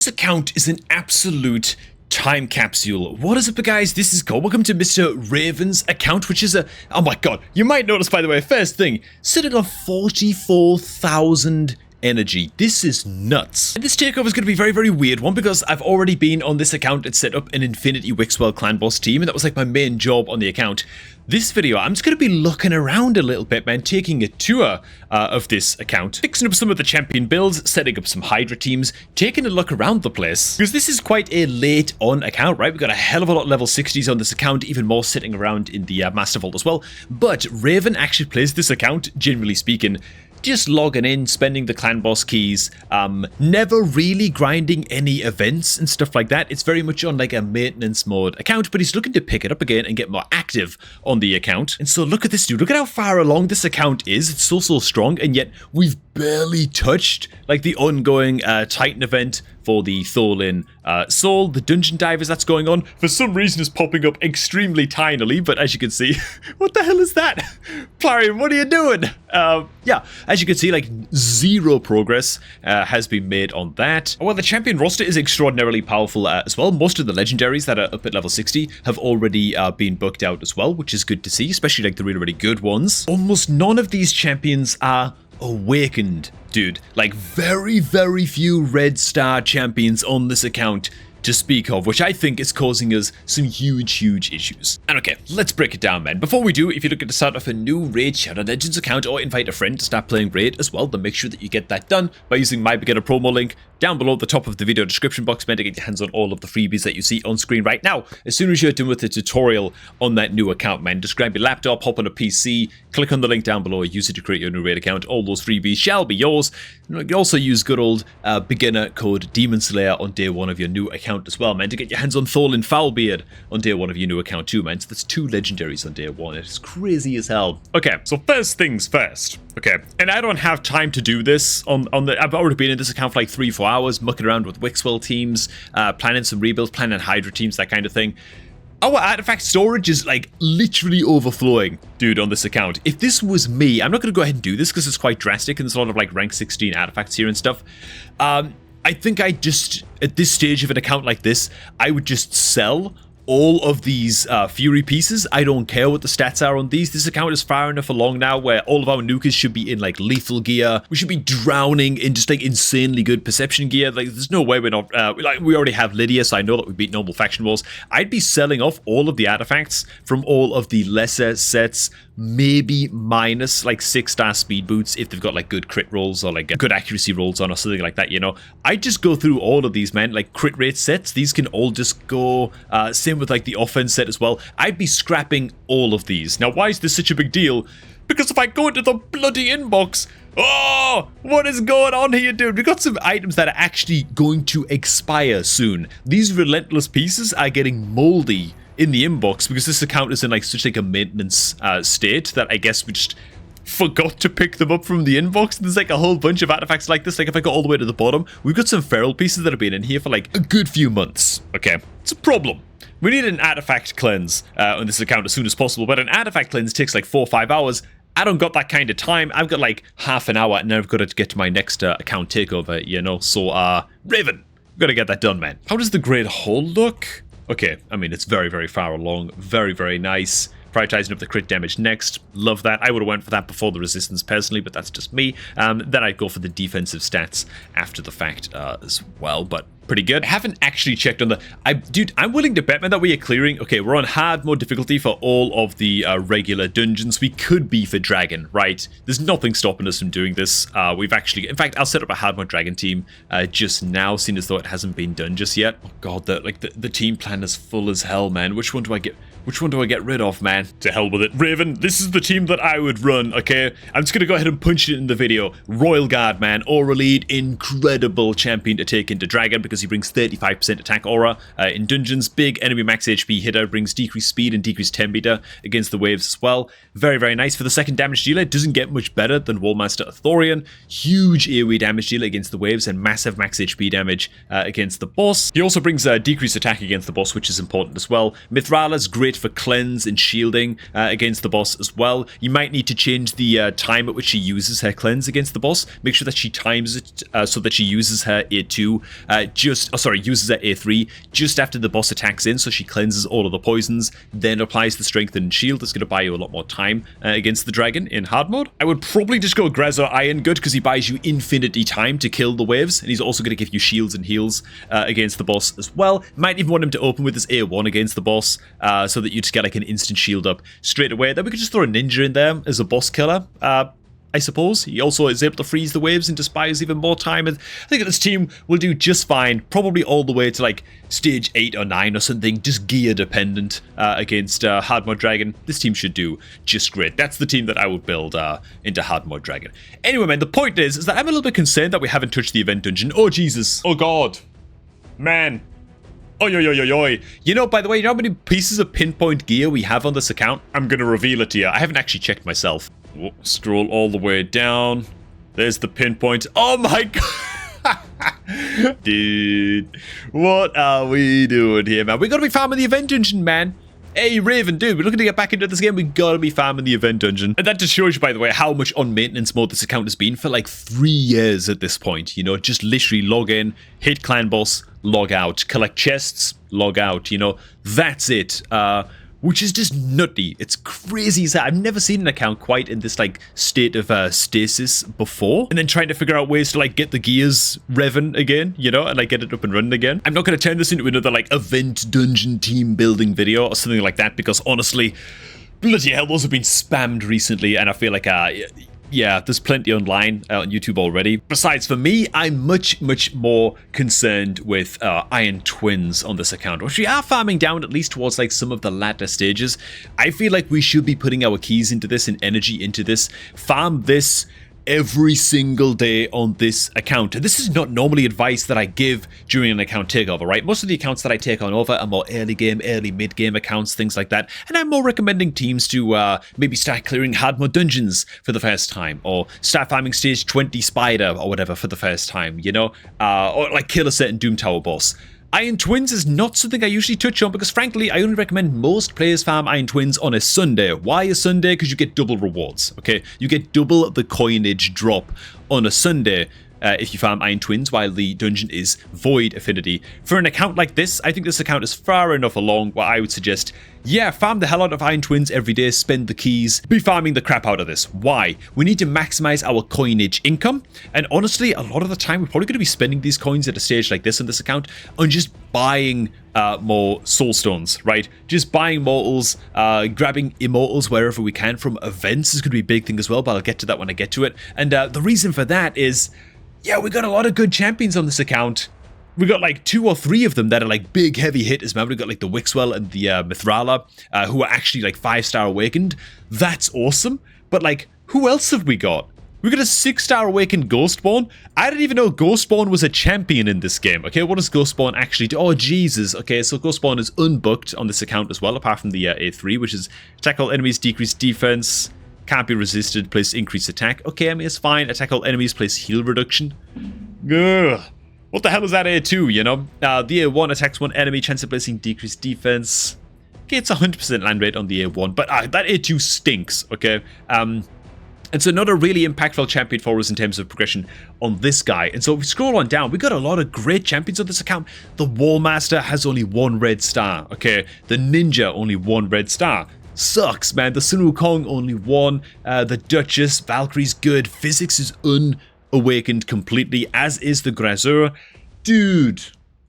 This account is an absolute time capsule. What is up, guys? This is Cole. Welcome to Mr. Raven's account, which is oh my god, you might notice, by the way, first thing, sitting on 44,000 energy. This is nuts. And this takeover is going to be a very, very weird one because I've already been on this account and set up an Infinity Wixwell clan boss team, and that was like my main job on the account. This video, I'm just going to be looking around a little bit, man, taking a tour of this account, fixing up some of the champion builds, setting up some Hydra teams, taking a look around the place. Because this is quite a late on account, right? We've got a hell of a lot of level 60s on this account, even more sitting around in the Master Vault as well. But Raven actually plays this account, generally speaking, just logging in, spending the clan boss keys, never really grinding any events and stuff like that. It's very much on like a maintenance mode account, but he's looking to pick it up again and get more active on the account. And so look at this dude, look at how far along this account is. It's so strong, and yet we've barely touched like the ongoing Titan event for the Thorlin Soul, the Dungeon Divers that's going on. For some reason, is popping up extremely tinily, but as you can see, what the hell is that? Plarium, what are you doing? Yeah, as you can see, like zero progress has been made on that. Well, the champion roster is extraordinarily powerful as well. Most of the legendaries that are up at level 60 have already been booked out as well, which is good to see, especially like the really, really good ones. Almost none of these champions are awakened, dude. Like very, very few red star champions on this account to speak of, which I think is causing us some huge issues. And okay, let's break it down, man. Before we do, if you're looking to start off a new Raid Shadow Legends account or invite a friend to start playing Raid as well, then make sure that you get that done by using my beginner promo link down below at the top of the video description box, meant to get your hands on all of the freebies that you see on screen right now. As soon as you're done with the tutorial on that new account, man, just grab your laptop, hop on a PC, click on the link down below, use it to create your new Raid account. All those freebies shall be yours. And you can also use good old beginner code Demon Slayer on day one of your new account as well, man, to get your hands on Thorlin Foulbeard on day one of your new account too, man. So that's 2 legendaries on day one. It's crazy as hell. Okay, so first things first. Okay, and I don't have time to do this on the. I've already been in this account for like 3-4 hours, mucking around with Wixwell teams, planning some rebuilds, planning Hydra teams, that kind of thing. Our artifact storage is like literally overflowing, dude, on this account. If this was me, I'm not going to go ahead and do this because it's quite drastic and there's a lot of like rank 16 artifacts here and stuff. I think I just, at this stage of an account like this, I would just sell all of these Fury pieces. I don't care what the stats are on these. This account is far enough along now where all of our nukers should be in like lethal gear. We should be drowning in just like insanely good perception gear. Like there's no way we're not, like we already have Lydia, so I know that we beat normal faction wars. I'd be selling off all of the artifacts from all of the lesser sets, maybe minus like 6-star speed boots if they've got like good crit rolls or like good accuracy rolls on or something like that, you know. I'd just go through all of these, man. Like crit rate sets, these can all just go, same with like the offense set as well. I'd be scrapping all of these. Now, why is this such a big deal? Because if I go into the bloody inbox, oh, what is going on here, dude? We've got some items that are actually going to expire soon. These relentless pieces are getting moldy in the inbox because this account is in like such like a maintenance state that I guess we just forgot to pick them up from the inbox. There's like a whole bunch of artifacts like this. Like if I go all the way to the bottom, we've got some feral pieces that have been in here for like a good few months. Okay, it's a problem. We need an artifact cleanse on this account as soon as possible, but an artifact cleanse takes like 4 or 5 hours. I don't got that kind of time. I've got like half an hour and then I've got to get to my next account takeover, you know. So Raven, we've got to get that done, man. How does the Great Hole look? Okay, I mean, it's very far along. Very nice. Prioritizing up the crit damage next. Love that. I would have went for that before the resistance personally, but that's just me. Then I'd go for the defensive stats after the fact as well, but pretty good. I haven't actually checked on the... Dude, I'm willing to bet, man, that we are clearing... Okay, we're on hard mode difficulty for all of the regular dungeons. We could be for Dragon, right? There's nothing stopping us from doing this. We've actually... In fact, I'll set up a hard mode Dragon team just now, seeing as though it hasn't been done just yet. Oh god, the team plan is full as hell, man. Which one do I get... Which one do I get rid of, man? To hell with it. Raven, this is the team that I would run, okay? I'm just gonna go ahead and punch it in the video. Royal Guard, man. Aura Lead, incredible champion to take into Dragon because he brings 35% attack aura in dungeons. Big enemy max HP hitter, brings decreased speed and decreased temp meter against the waves as well. Very nice. For the second damage dealer, it doesn't get much better than Wallmaster Athorian. Huge AoE damage dealer against the waves and massive max HP damage against the boss. He also brings decreased attack against the boss, which is important as well. Mithrala's great great for cleanse and shielding against the boss as well. You might need to change the time at which she uses her cleanse against the boss. Make sure that she times it so that she uses her A2 uses her A3 just after the boss attacks in, so she cleanses all of the poisons, then applies the strengthen and shield. That's going to buy you a lot more time against the dragon in hard mode. I would probably just go Grezzo Iron Good because he buys you infinity time to kill the waves, and he's also going to give you shields and heals against the boss as well. Might even want him to open with his A1 against the boss so that you just get like an instant shield up straight away. Then we could just throw a ninja in there as a boss killer. I suppose. He also is able to freeze the waves and just buys even more time. And I think this team will do just fine, probably all the way to like stage 8 or 9 or something, just gear dependent against hard mode dragon. This team should do just great. That's the team that I would build into hard mode dragon. Anyway, man, the point is that I'm a little bit concerned that we haven't touched the event dungeon. Oh, Jesus. Oh, God. Man. Oi, oi, oi, oi, oi. You know, by the way, you know how many pieces of pinpoint gear we have on this account? I'm going to reveal it to you. I haven't actually checked myself. Oh, scroll all the way down. There's the pinpoint. Oh my God. Dude, what are we doing here, man? We gotta be farming the event dungeon, man. Hey, Raven, dude, we're looking to get back into this game. We gotta be farming the event dungeon. And that just shows you, by the way, how much on maintenance mode this account has been for like 3 years at this point. You know, just literally log in, hit clan boss, log out, collect chests, log out, you know, that's it. Which is just nutty. It's crazy. I've never seen an account quite in this like state of stasis before. And then trying to figure out ways to like get the gears revving again, you know, and like get it up and running again. I'm not going to turn this into another like event dungeon team building video or something like that, because honestly, bloody hell, those have been spammed recently, and I feel like yeah, there's plenty online on YouTube already. Besides, for me, I'm much more concerned with Iron Twins on this account, which we are farming down at least towards like some of the latter stages. I feel like we should be putting our keys into this and energy into this. Farm this every single day on this account. And this is not normally advice that I give during an account takeover, right? Most of the accounts that I take on over are more early game, early mid game accounts, things like that. And I'm more recommending teams to maybe start clearing hard mode dungeons for the first time, or start farming stage 20 spider or whatever for the first time, you know, or like kill a certain Doom Tower boss. Iron Twins is not something I usually touch on because, frankly, I only recommend most players farm Iron Twins on a Sunday. Why a Sunday? Because you get double rewards, okay? You get double the coinage drop on a Sunday if you farm Iron Twins while the dungeon is Void Affinity. For an account like this, I think this account is far enough along where I would suggest, yeah, farm the hell out of Iron Twins every day, spend the keys, be farming the crap out of this. Why? We need to maximize our coinage income, and honestly, a lot of the time, we're probably going to be spending these coins at a stage like this on this account on just buying more soul stones, right? Just buying mortals, grabbing immortals wherever we can from events is going to be a big thing as well, but I'll get to that when I get to it. And the reason for that is, yeah, we got a lot of good champions on this account. We got like 2 or 3 of them that are like big heavy hitters, man. We got like the Wixwell and the Mithrala, who are actually like 5-star awakened. That's awesome. But like, who else have we got? We got a 6-star awakened Ghostborn. I didn't even know Ghostborn was a champion in this game. Okay, what does Ghostborn actually do? Oh, Jesus. Okay, so Ghostborn is unbooked on this account as well, apart from the A3, which is attack all enemies, decrease defense, can't be resisted, place increased attack. Okay, I mean, it's fine. Attack all enemies, place heal reduction. Ugh. What the hell is that A2, you know? The A1 attacks one enemy, chance of placing decreased defense. Okay, it's 100% land rate on the A1, but that A2 stinks, okay? And so not a really impactful champion for us in terms of progression on this guy. And so if we scroll on down, we got a lot of great champions on this account. The Wallmaster has only 1 red star, okay? The Ninja, only 1 red star. Sucks, man. The Sun Wukong, only 1. The Duchess, Valkyrie's good. Physics is unawakened completely, as is the Grazur. Dude,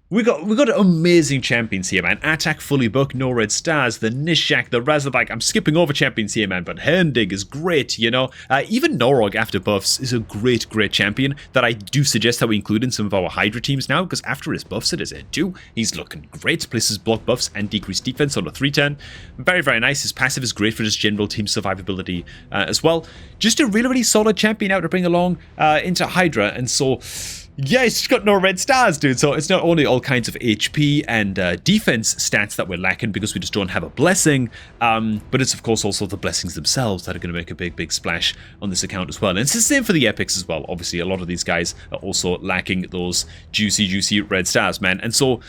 we got amazing champions here, man. Attack fully booked, no red stars. The Nishak, the Razorback. I'm skipping over champions here, man, but Herndig is great, you know. Even Norog after buffs is a great champion that I do suggest that we include in some of our Hydra teams now, because after his buffs, it is a 2. He's looking great. Places block buffs and decreased defense on a 310. Very nice. His passive is great for just general team survivability as well. Just a really solid champion out to bring along into Hydra, and so... yeah, it's got no red stars, dude. So it's not only all kinds of HP and defense stats that we're lacking because we just don't have a blessing, but it's of course also the blessings themselves that are going to make a big splash on this account as well. And it's the same for the epics as well. Obviously, a lot of these guys are also lacking those juicy red stars, man. And so,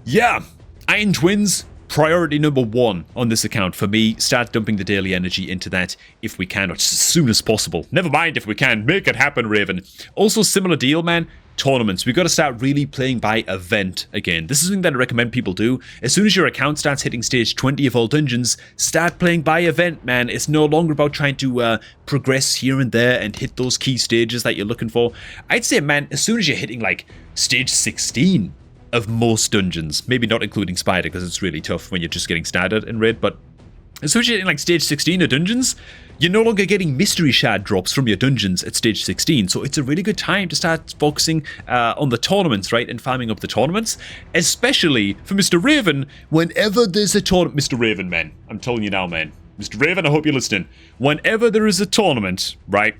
yeah, Iron Twins, priority number 1 on this account for me, start dumping the daily energy into that if we can, or just as soon as possible. Never mind if we can, make it happen, Raven. Also, similar deal, man. Tournaments. We've got to start really playing by event again. This is something that I recommend people do. As soon as your account starts hitting stage 20 of all dungeons, start playing by event, man. It's no longer about trying to progress here and there and hit those key stages that you're looking for. I'd say, man, as soon as you're hitting like stage 16 of most dungeons, maybe not including Spider because it's really tough when you're just getting started in Raid, but as soon as you're hitting like stage 16 of dungeons, you're no longer getting mystery shard drops from your dungeons at stage 16, so it's a really good time to start focusing on the tournaments, right, and farming up the tournaments, especially for Mr. Raven, whenever there's a tournament. Mr. Raven, man, I'm telling you now, man. Mr. Raven, I hope you're listening. Whenever there is a tournament, right,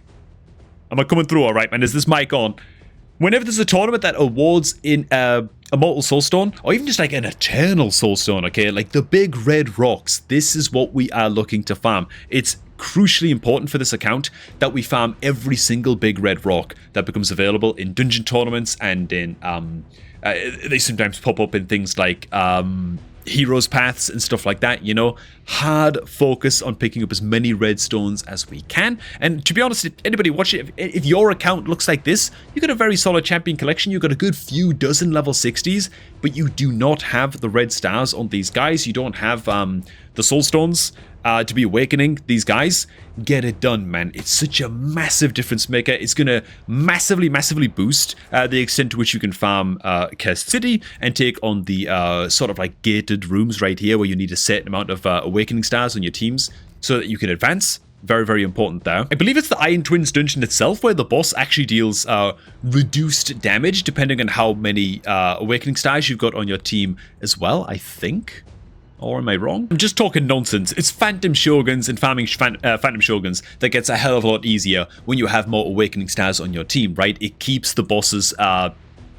am I coming through all right, man? Is this mic on? Whenever there's a tournament that awards in Immortal Soulstone, or even just like an Eternal Soulstone, okay, like the big red rocks, this is what we are looking to farm. It's crucially important for this account that we farm every single big red rock that becomes available in dungeon tournaments, and in they sometimes pop up in things like heroes paths and stuff like that, you know. Hard focus on picking up as many red stones as we can. And to be honest, if anybody watching, if your account looks like this, you got a very solid champion collection. You've got a good few dozen level 60s, but you do not have the red stars on these guys. You don't have the soul stones to be awakening these guys. Get it done, man. It's such a massive difference maker. It's going to massively boost the extent to which you can farm Cursed City and take on the sort of like gated rooms right here where you need a certain amount of awakening stars on your teams so that you can advance. Very important there. I believe it's the Iron Twins dungeon itself where the boss actually deals reduced damage depending on how many awakening stars you've got on your team as well, I think. Or am I wrong? I'm just talking nonsense. It's Phantom Shoguns and farming Phantom Shoguns that gets a hell of a lot easier when you have more Awakening Stars on your team, right? It keeps the boss's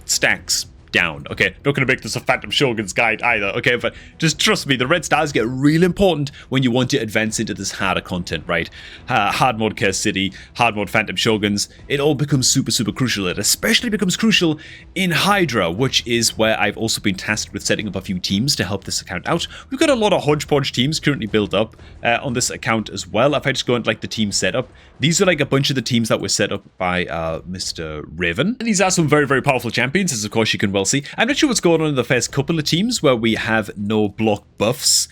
stacks down, okay? Not going to make this a Phantom Shogun's guide either, okay? But just trust me, the red stars get real important when you want to advance into this harder content, right? Hard mode Cursed City, hard mode Phantom Shoguns, it all becomes super crucial. It especially becomes crucial in Hydra, which is where I've also been tasked with setting up a few teams to help this account out. We've got a lot of hodgepodge teams currently built up on this account as well. If I just go into like the team setup, these are like a bunch of the teams that were set up by Mr. Raven. And these are some very powerful champions, as of course you can well see. I'm not sure what's going on in the first couple of teams where we have no block buffs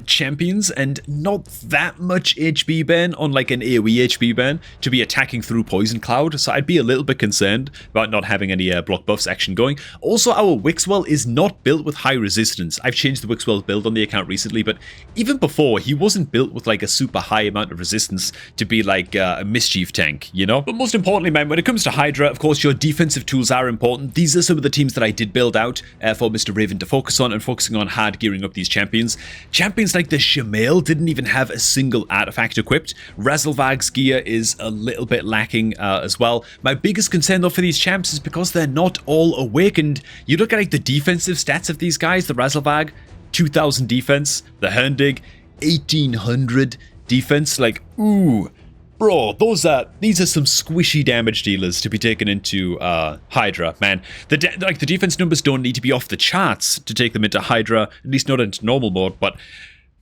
champions and not that much HP burn on like an AoE HP burn to be attacking through Poison Cloud, so I'd be a little bit concerned about not having any block buffs action going. Also, our Wixwell is not built with high resistance. I've changed the Wixwell build on the account recently, but even before, he wasn't built with like a super high amount of resistance to be like a mischief tank, you know? But most importantly, man, when it comes to Hydra, of course, your defensive tools are important. These are some of the teams that I did build out for Mr. Raven to focus on, and focusing on hard gearing up these champions. Champions like the Shamail didn't even have a single artifact equipped. Razelvag's gear is a little bit lacking as well. My biggest concern though for these champs is because they're not all awakened. You look at like the defensive stats of these guys, the Razelvag, 2000 defense, the Herndig, 1800 defense, like, ooh. Bro, these are some squishy damage dealers to be taken into Hydra, man. The defense numbers don't need to be off the charts to take them into Hydra, at least not into normal mode, but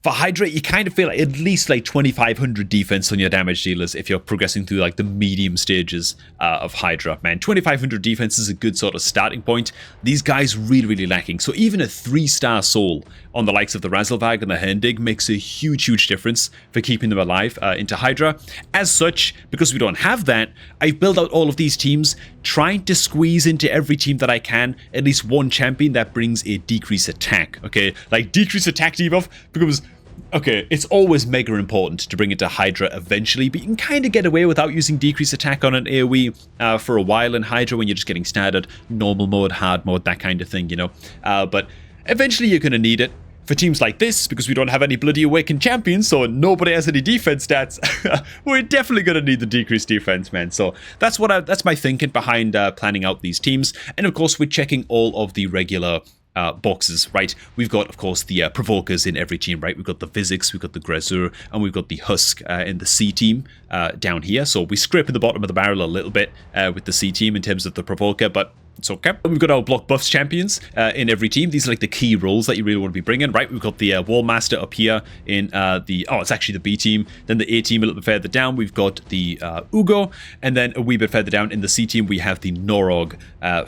for Hydra, you kind of feel like at least like 2500 defense on your damage dealers if you're progressing through like the medium stages of Hydra, man. 2500 defense is a good sort of starting point. These guys really lacking. So even a 3-star soul on the likes of the Razelvag and the Herndig makes a huge difference for keeping them alive into Hydra. As such, because we don't have that, I've built out all of these teams trying to squeeze into every team that I can at least one champion that brings a decreased attack, okay? Like decreased attack debuff becomes... Okay, it's always mega important to bring it to Hydra eventually, but you can kind of get away without using decreased attack on an AoE for a while in Hydra when you're just getting started, normal mode, hard mode, that kind of thing, you know. But eventually you're going to need it. For teams like this, because we don't have any bloody awakened champions, so nobody has any defense stats, we're definitely going to need the decreased defense, man. So that's my thinking behind planning out these teams. And of course, we're checking all of the regular boxes, right? We've got, of course, the provokers in every team, right? We've got the Physics, we've got the Grazur, and we've got the Husk in the C team down here. So we scrape at the bottom of the barrel a little bit with the C team in terms of the provoker, but It's okay. We've got our block buffs champions in every team. These are like the key roles that you really want to be bringing, right? We've got the Wall Master up here in it's actually the B team. Then the A team a little bit further down, we've got the Ugo. And then a wee bit further down in the C team, we have the Norog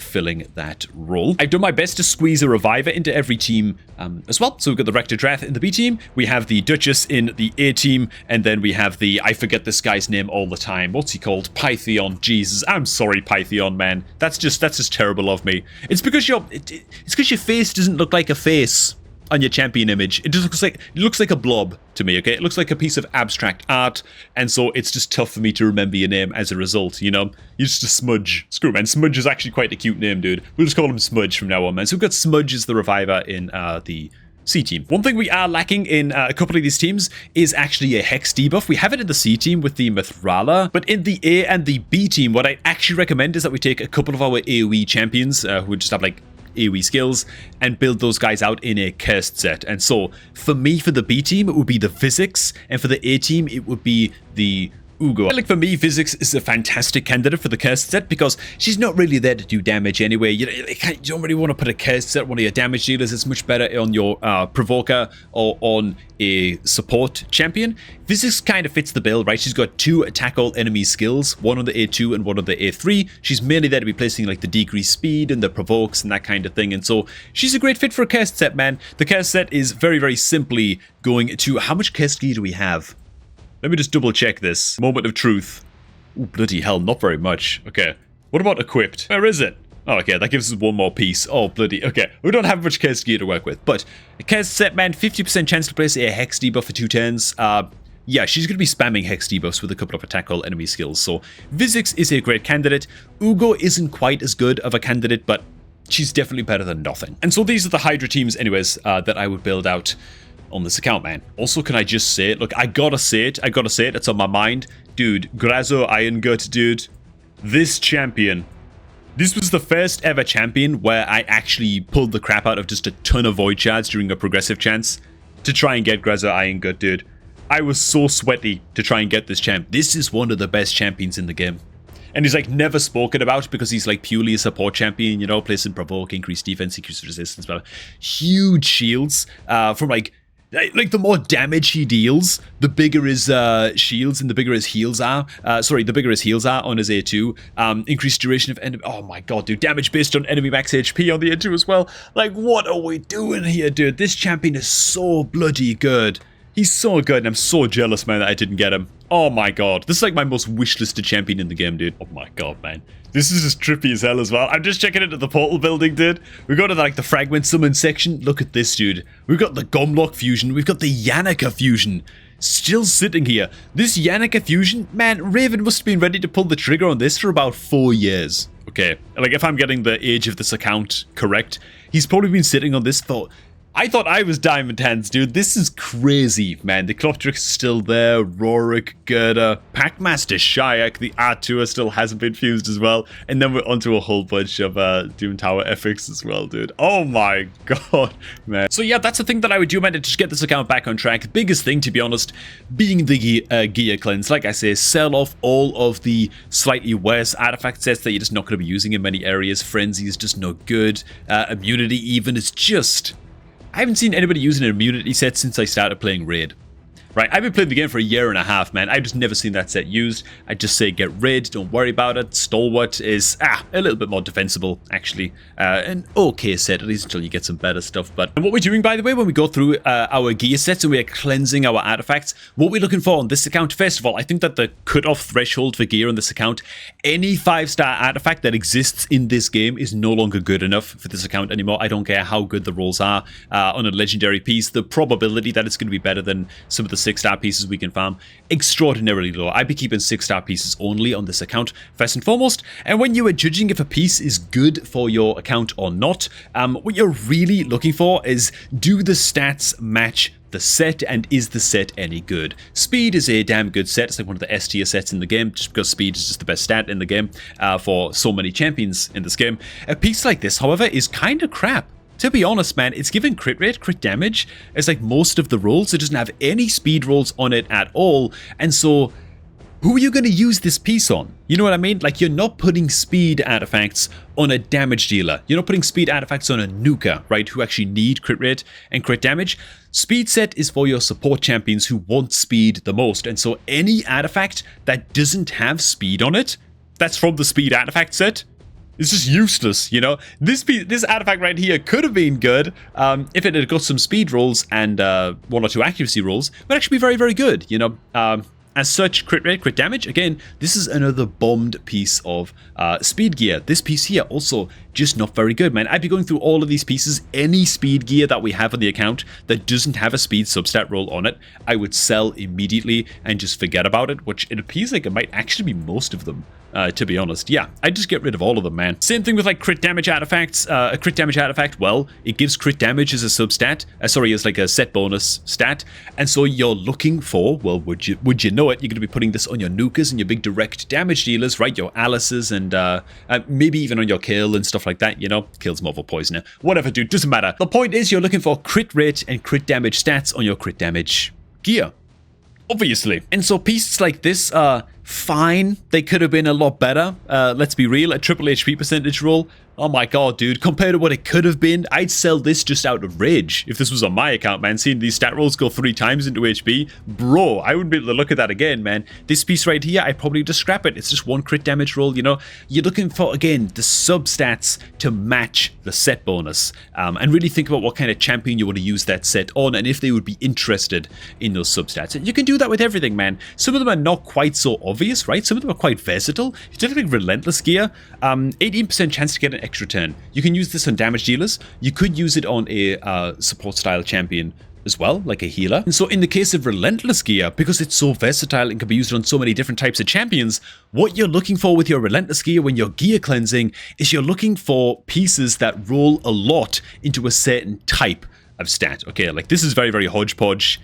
filling that role. I've done my best to squeeze a Reviver into every team as well. So we've got the Rector Drath in the B team. We have the Duchess in the A team. And then we have the, I forget this guy's name all the time. What's he called? Pytheon. Jesus, I'm sorry, Pytheon, man. That's just terrible of me. It's because your face doesn't look like a face on your champion image. It just looks like a blob to me, okay? It looks like a piece of abstract art, and so it's just tough for me to remember your name as a result, you know? You're just a Smudge. Screw man, Smudge is actually quite a cute name, dude. We'll just call him Smudge from now on, man. So we've got Smudge as the Reviver in the C team. One thing we are lacking in a couple of these teams is actually a Hex debuff. We have it in the C team with the Mithrala, but in the A and the B team, what I actually recommend is that we take a couple of our AoE champions who just have like AoE skills and build those guys out in a cursed set. And so for me, for the B team, it would be the Physics, and for the A team, it would be the Ugo. Like for me, Physics is a fantastic candidate for the cursed set because she's not really there to do damage anyway. You don't really want to put a cursed set on one of your damage dealers. It's much better on your provoker or on a support champion. Physics kind of fits the bill, right? She's got 2 attack all enemy skills, one on the A2 and one on the A3. She's mainly there to be placing like the decreased speed and the provokes and that kind of thing. And so she's a great fit for a cursed set, man. The cursed set is very, very simply going to, how much cursed gear do we have? Let me just double check this. Moment of truth. Ooh, bloody hell, not very much. Okay. What about equipped? Where is it? Oh, okay, that gives us one more piece. Oh, bloody. Okay, we don't have much cursed gear to work with. But a cursed set, man, 50% chance to place a Hex debuff for 2 turns. Yeah, she's going to be spamming Hex debuffs with a couple of attack all enemy skills. So Physics is a great candidate. Ugo isn't quite as good of a candidate, but she's definitely better than nothing. And so these are the Hydra teams anyways that I would build out on this account, man. Also, can I just say it? Look, I gotta say it. It's on my mind. Dude, Grazo Irongut, dude. This champion. This was the first ever champion where I actually pulled the crap out of just a ton of void shards during a progressive chance to try and get Grazo Irongut, dude. I was so sweaty to try and get this champ. This is one of the best champions in the game. And he's like never spoken about because he's like purely a support champion, you know, placing provoke, increased defense, increased resistance, but huge shields from like the more damage he deals, the bigger his shields and the bigger his heals are. The bigger his heals are on his A2. Increased duration of enemy. Oh my god, dude. Damage based on enemy max HP on the A2 as well. Like, what are we doing here, dude? This champion is so bloody good. He's so good, and I'm so jealous, man, that I didn't get him. Oh my god. This is like my most wishlisted champion in the game, dude. Oh my god, man. This is just trippy as hell as well. I'm just checking into the portal building, dude. We go to like the fragment summon section. Look at this, dude. We've got the Gomlock fusion. We've got the Yannicka fusion. Still sitting here. This Yannicka fusion, man, Raven must have been ready to pull the trigger on this for about 4 years. Okay, like if I'm getting the age of this account correct, he's probably been sitting on this for... I thought I was Diamond Hands, dude. This is crazy, man. The Cloptrix is still there. Rorik, Gerda, Packmaster, Shayak. The R2 still hasn't been fused as well. And then we're onto a whole bunch of Doom Tower FX as well, dude. Oh my god, man. So yeah, that's the thing that I would do, man, to just get this account back on track. Biggest thing, to be honest, being the gear cleanse. Like I say, sell off all of the slightly worse artifact sets that you're just not going to be using in many areas. Frenzy is just no good. Immunity even is just... I haven't seen anybody using an immunity set since I started playing Raid. Right, I've been playing the game for a year and a half, man. I've just never seen that set used. I just say get rid, don't worry about it. Stalwart is, a little bit more defensible, actually. An okay set, at least until you get some better stuff. But and what we're doing, by the way, when we go through our gear sets and we're cleansing our artifacts, what we're looking for on this account, first of all, I think that the cutoff threshold for gear on this account, any 5-star artifact that exists in this game is no longer good enough for this account anymore. I don't care how good the rolls are on a legendary piece. The probability that it's going to be better than some of the 6-star pieces we can farm, extraordinarily low. I'd be keeping 6-star pieces only on this account, first and foremost. And when you are judging if a piece is good for your account or not, what you're really looking for is, do the stats match the set, and is the set any good? Speed is a damn good set. It's like one of the S tier sets in the game, just because speed is just the best stat in the game for so many champions in this game. A piece like this, however, is kind of crap. To be honest, man, it's given crit rate, crit damage as like most of the rolls. It doesn't have any speed rolls on it at all. And so who are you going to use this piece on? You know what I mean? Like, you're not putting speed artifacts on a damage dealer. You're not putting speed artifacts on a nuker, right? Who actually need crit rate and crit damage. Speed set is for your support champions who want speed the most. And so any artifact that doesn't have speed on it, that's from the speed artifact set, it's just useless, you know? This artifact right here could have been good if it had got some speed rolls and 1 or 2 accuracy rolls. Would actually be very, very good, you know? As such, crit rate, crit damage, again, this is another bombed piece of speed gear. This piece here also just not very good, man. I'd be going through all of these pieces. Any speed gear that we have on the account that doesn't have a speed substat roll on it, I would sell immediately and just forget about it, which it appears like it might actually be most of them. To be honest, yeah, I'd just get rid of all of them, man. Same thing with like crit damage artifacts. A crit damage artifact, well, it gives crit damage as a substat. As like a set bonus stat. And so you're looking for, well, would you know it? You're going to be putting this on your nukers and your big direct damage dealers, right? Your Alices and maybe even on your kill and stuff like that. You know, kill's more of a poisoner. Whatever, dude, doesn't matter. The point is, you're looking for crit rate and crit damage stats on your crit damage gear. Obviously. And so pieces like this are fine. They could have been a lot better. Let's be real. A triple HP percentage roll. Oh my god, dude. Compared to what it could have been, I'd sell this just out of rage. If this was on my account, man, seeing these stat rolls go 3 times into HP, bro, I wouldn't be able to look at that again, man. This piece right here, I'd probably just scrap it. It's just 1 crit damage roll, you know? You're looking for, again, the substats to match the set bonus. And really think about what kind of champion you want to use that set on and if they would be interested in those substats. And you can do that with everything, man. Some of them are not quite so obvious, right? Some of them are quite versatile. You take like Relentless Gear, 18% chance to get an extra turn. You can use this on damage dealers. You could use it on a support style champion as well, like a healer. And so in the case of Relentless Gear, because it's so versatile and can be used on so many different types of champions, what you're looking for with your Relentless Gear when you're gear cleansing is you're looking for pieces that roll a lot into a certain type of stat. Okay, like this is very, very hodgepodge.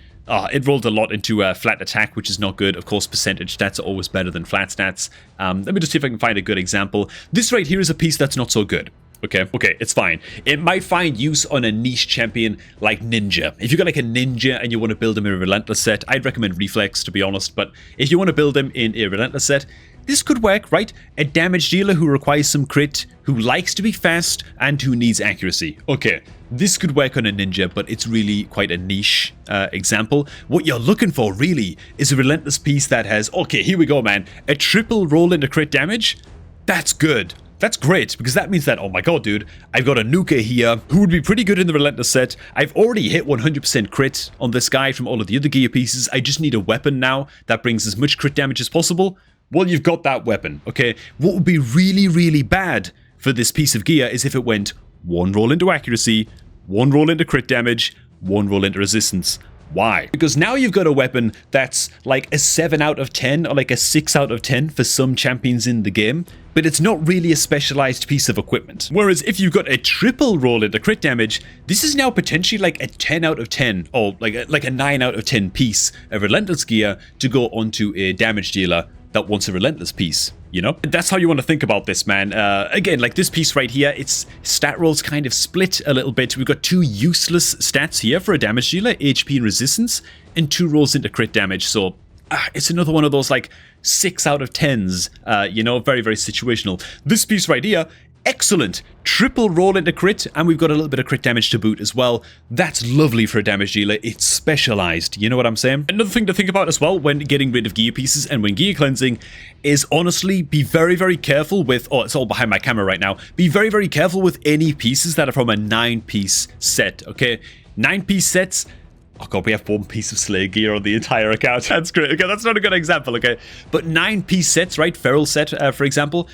It rolled a lot into flat attack, which is not good. Of course, percentage stats are always better than flat stats. Let me just see if I can find a good example. This right here is a piece that's not so good. Okay, it's fine. It might find use on a niche champion like Ninja. If you've got like a Ninja and you want to build him in a Relentless set, I'd recommend Reflex, to be honest. But if you want to build him in a Relentless set, this could work, right? A damage dealer who requires some crit, who likes to be fast, and who needs accuracy. Okay, this could work on a Ninja, but it's really quite a niche example. What you're looking for, really, is a Relentless piece that has, okay, here we go, man, a triple roll into crit damage. That's good. That's great, because that means that, oh my god, dude, I've got a nuker here who would be pretty good in the Relentless set. I've already hit 100% crit on this guy from all of the other gear pieces. I just need a weapon now that brings as much crit damage as possible. Well, you've got that weapon, okay? What would be really, really bad for this piece of gear is if it went 1 roll into accuracy, 1 roll into crit damage, 1 roll into resistance. Why? Because now you've got a weapon that's like a 7 out of 10 or like a 6 out of 10 for some champions in the game, but it's not really a specialized piece of equipment. Whereas if you've got a triple roll into crit damage, this is now potentially like a 10 out of 10 or like a 9 out of 10 piece of Relentless Gear to go onto a damage dealer that wants a Relentless piece, you know? That's how you want to think about this, man. Again, like this piece right here, its stat rolls kind of split a little bit. We've got 2 useless stats here for a damage dealer, HP and resistance, and 2 rolls into crit damage. So it's another one of those like 6 out of 10s, you know, very, very situational. This piece right here, excellent. Triple roll into crit, and we've got a little bit of crit damage to boot as well. That's lovely for a damage dealer. It's specialized, you know what I'm saying? Another thing to think about as well when getting rid of gear pieces and when gear cleansing is honestly be very, very careful with, oh, it's all behind my camera right now. Be very, very careful with any pieces that are from a 9-piece set, okay? 9-piece sets. Oh god, we have 1 piece of Slayer gear on the entire account. That's great. Okay, that's not a good example, okay? But 9-piece sets, right? Feral set, for example.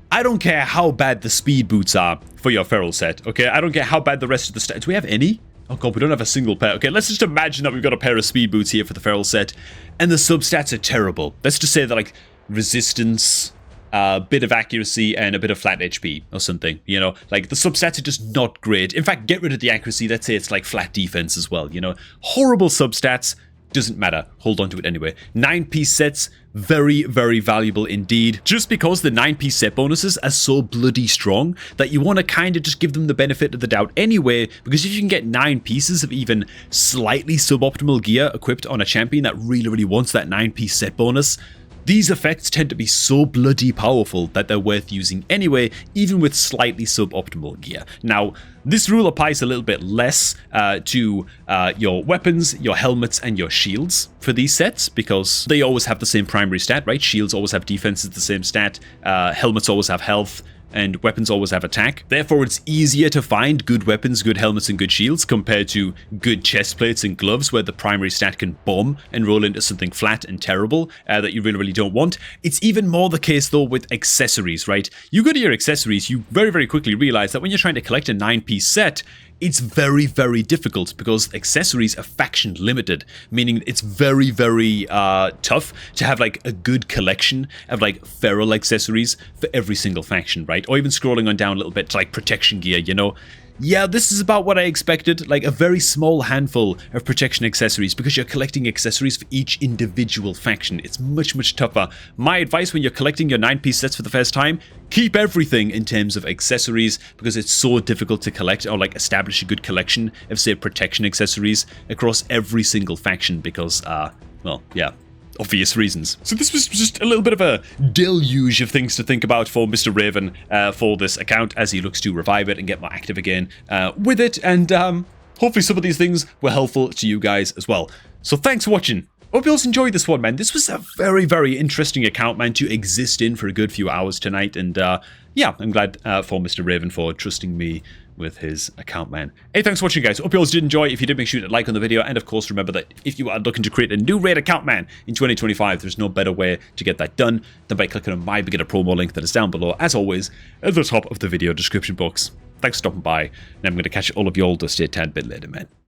I don't care how bad the speed boots are for your feral set, okay? I don't care how bad the rest of the stats. Do we have any? Oh god, we don't have a single pair. Okay, let's just imagine that we've got a pair of speed boots here for the feral set, and the substats are terrible. Let's just say that, like, resistance, a bit of accuracy, and a bit of flat HP or something, you know? Like, the substats are just not great. In fact, get rid of the accuracy. Let's say it's, like, flat defense as well, you know? Horrible substats. Doesn't matter. Hold on to it anyway. 9-piece sets, very, very valuable indeed. Just because the 9-piece set bonuses are so bloody strong that you want to kind of just give them the benefit of the doubt anyway, because if you can get 9 pieces of even slightly suboptimal gear equipped on a champion that really, really wants that 9-piece set bonus, These effects tend to be so bloody powerful that they're worth using anyway, even with slightly suboptimal gear. Now, this rule applies a little bit less to your weapons, your helmets, and your shields for these sets, because they always have the same primary stat, right? Shields always have defense at the same stat, helmets always have health, and weapons always have attack. Therefore, it's easier to find good weapons, good helmets, and good shields compared to good chest plates and gloves where the primary stat can bomb and roll into something flat and terrible that you really don't want. It's even more the case, though, with accessories, right? You go to your accessories, you very quickly realize that when you're trying to collect a 9-piece set, it's very difficult because accessories are faction limited, meaning it's very tough to have like a good collection of like feral accessories for every single faction, right? Or even scrolling on down a little bit to like protection gear, you know? Yeah, this is about what I expected, like a very small handful of protection accessories because you're collecting accessories for each individual faction. It's much tougher. My advice when you're collecting your 9-piece sets for the first time, keep everything in terms of accessories because it's so difficult to collect or like establish a good collection of, say, protection accessories across every single faction because, well, yeah, obvious reasons. So this was just a little bit of a deluge of things to think about for Mr. Raven for this account as he looks to revive it and get more active again with it, and hopefully some of these things were helpful to you guys as well. So thanks for watching. Hope you all enjoyed this one, man. This was a very interesting account, man, to exist in for a good few hours tonight, and yeah, I'm glad for Mr. Raven for trusting me with his account, man. Hey, thanks for watching, guys. Hope you all did enjoy. If you did, make sure to like on the video, and of course, remember that if you are looking to create a new raid account, man, in 2025, there's no better way to get that done than by clicking on my beginner promo link that is down below, as always, at the top of the video description box. Thanks for stopping by, and I'm going to catch all of you all to stay a tad bit later, man.